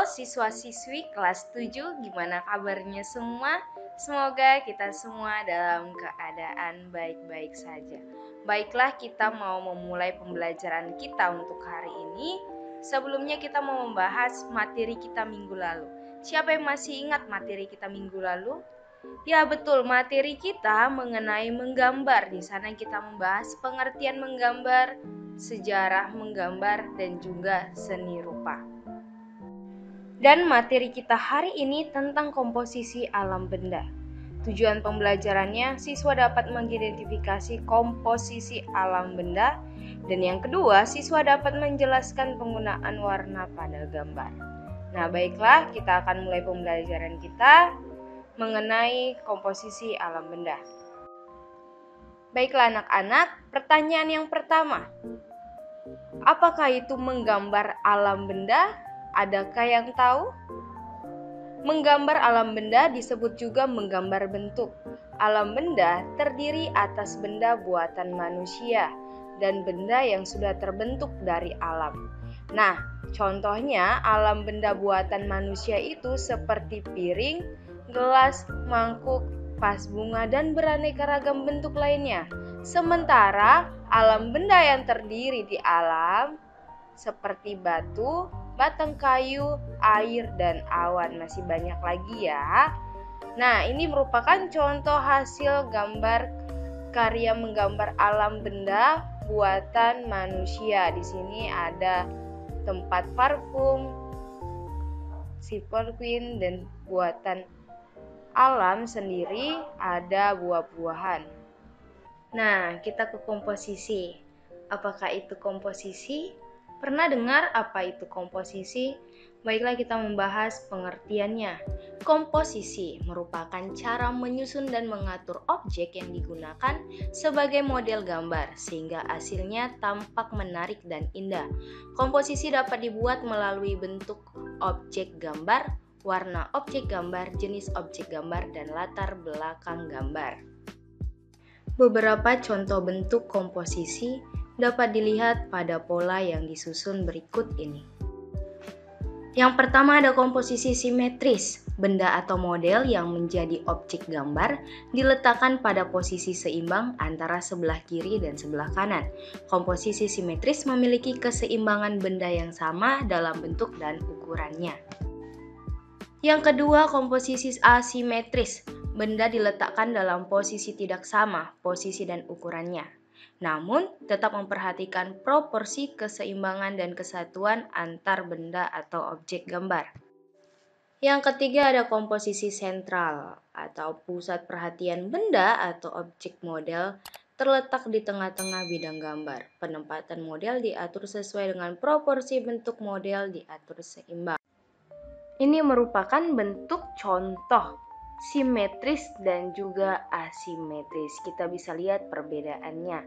siswa-siswi kelas 7, gimana kabarnya semua? Semoga kita semua dalam keadaan baik-baik saja. Baiklah, kita mau memulai pembelajaran kita untuk hari ini. Sebelumnya kita mau membahas materi kita minggu lalu. Siapa yang masih ingat materi kita minggu lalu? Ya betul, materi kita mengenai menggambar. Di sana kita membahas pengertian menggambar, sejarah menggambar, dan juga seni rupa. Dan materi kita hari ini tentang komposisi alam benda. Tujuan pembelajarannya, siswa dapat mengidentifikasi komposisi alam benda. Dan yang kedua, siswa dapat menjelaskan penggunaan warna pada gambar. Nah baiklah, kita akan mulai pembelajaran kita mengenai komposisi alam benda. Baiklah anak-anak, pertanyaan yang pertama. Apakah itu menggambar alam benda? Adakah yang tahu? Menggambar alam benda disebut juga menggambar bentuk. Alam benda terdiri atas benda buatan manusia dan benda yang sudah terbentuk dari alam. Nah, contohnya alam benda buatan manusia itu seperti piring, gelas, mangkuk, vas bunga, dan beraneka ragam bentuk lainnya. Sementara alam benda yang terdiri di alam seperti batu, batang kayu, air, dan awan. Masih banyak lagi ya. Nah, ini merupakan contoh hasil gambar karya menggambar alam benda buatan manusia. Di sini ada tempat parfum, Silver Queen, dan buatan alam sendiri ada buah-buahan. Nah, kita ke komposisi. Apakah itu komposisi? Pernah dengar apa itu komposisi? Baiklah, kita membahas pengertiannya. Komposisi merupakan cara menyusun dan mengatur objek yang digunakan sebagai model gambar sehingga hasilnya tampak menarik dan indah. Komposisi dapat dibuat melalui bentuk objek gambar, warna objek gambar, jenis objek gambar, dan latar belakang gambar. Beberapa contoh bentuk komposisi dapat dilihat pada pola yang disusun berikut ini. Yang pertama ada komposisi simetris. Benda atau model yang menjadi objek gambar diletakkan pada posisi seimbang antara sebelah kiri dan sebelah kanan. Komposisi simetris memiliki keseimbangan benda yang sama dalam bentuk dan ukurannya. Yang kedua, komposisi asimetris. Benda diletakkan dalam posisi tidak sama, posisi dan ukurannya. Namun, tetap memperhatikan proporsi keseimbangan dan kesatuan antar benda atau objek gambar. Yang ketiga ada komposisi sentral atau pusat perhatian benda atau objek model terletak di tengah-tengah bidang gambar. Penempatan model diatur sesuai dengan proporsi bentuk model diatur seimbang. Ini merupakan bentuk contoh simetris dan juga asimetris. Kita bisa lihat perbedaannya.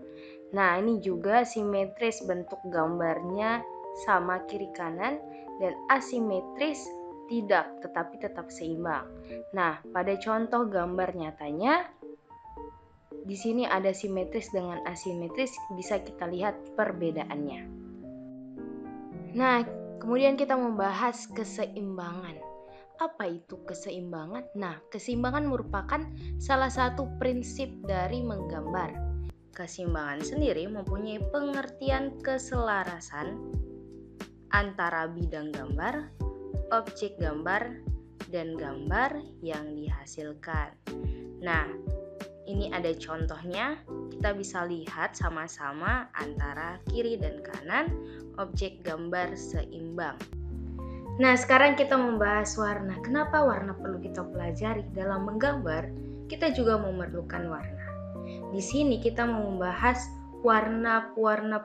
Nah, ini juga simetris, bentuk gambarnya sama kiri kanan, dan asimetris tidak, tetapi tetap seimbang. Nah, pada contoh gambar nyatanya di sini ada simetris dengan asimetris, bisa kita lihat perbedaannya. Nah, kemudian kita membahas keseimbangan. Apa itu keseimbangan? Nah, keseimbangan merupakan salah satu prinsip dari menggambar. Keseimbangan sendiri mempunyai pengertian keselarasan antara bidang gambar, objek gambar, dan gambar yang dihasilkan. Nah, ini ada contohnya. Kita bisa lihat sama-sama antara kiri dan kanan, objek gambar seimbang. Nah, sekarang kita membahas warna. Kenapa warna perlu kita pelajari? Dalam menggambar, kita juga memerlukan warna. Di sini kita mau membahas warna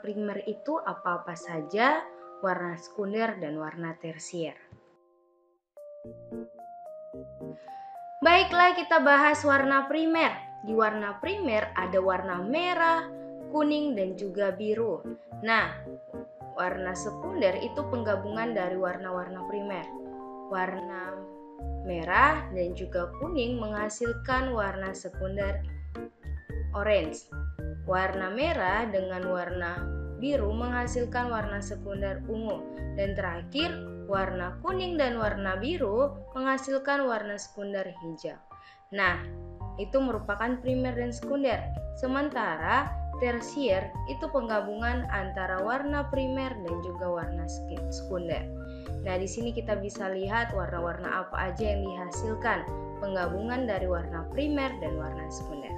primer itu apa-apa saja, warna sekunder, dan warna tersier. Baiklah, kita bahas warna primer. Di warna primer ada warna merah, kuning, dan juga biru. Nah, warna sekunder itu penggabungan dari warna-warna primer. Warna merah dan juga kuning menghasilkan warna sekunder orange. Warna merah dengan warna biru menghasilkan warna sekunder ungu. Dan terakhir, warna kuning dan warna biru menghasilkan warna sekunder hijau. Nah, itu merupakan primer dan sekunder. Sementara tersier itu penggabungan antara warna primer dan juga warna sekunder. Nah, di sini kita bisa lihat warna-warna apa aja yang dihasilkan penggabungan dari warna primer dan warna sekunder.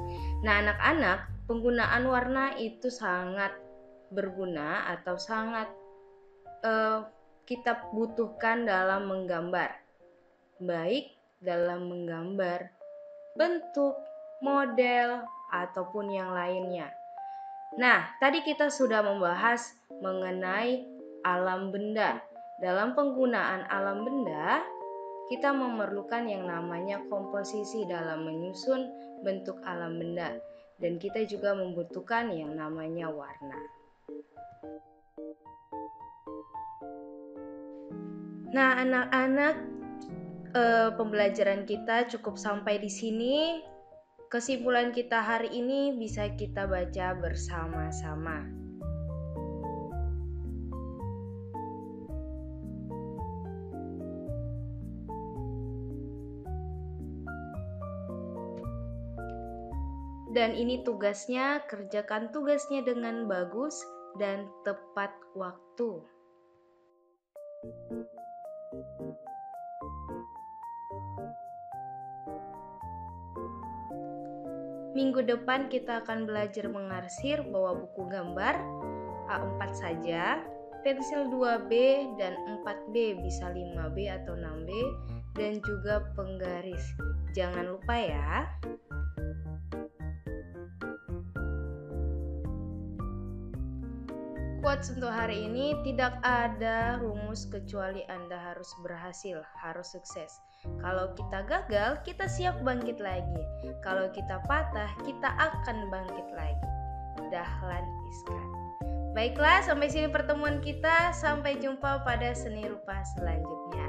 Nah, anak-anak, penggunaan warna itu sangat berguna atau sangat kita butuhkan dalam menggambar, baik dalam menggambar bentuk, model, ataupun yang lainnya. Nah, tadi kita sudah membahas mengenai alam benda. Dalam penggunaan alam benda, kita memerlukan yang namanya komposisi dalam menyusun bentuk alam benda. Dan kita juga membutuhkan yang namanya warna. Nah, anak-anak, pembelajaran kita cukup sampai di sini. Kesimpulan kita hari ini bisa kita baca bersama-sama. Dan ini tugasnya, kerjakan tugasnya dengan bagus dan tepat waktu. Minggu depan kita akan belajar mengarsir, bawa buku gambar A4 saja, pensil 2B dan 4B, bisa 5B atau 6B, dan juga penggaris. Jangan lupa ya. Quotes untuk hari ini, tidak ada rumus kecuali Anda harus berhasil, harus sukses. Kalau kita gagal, kita siap bangkit lagi. Kalau kita patah, kita akan bangkit lagi. Dahlan Iskan. Baiklah, sampai sini pertemuan kita. Sampai jumpa pada seni rupa selanjutnya.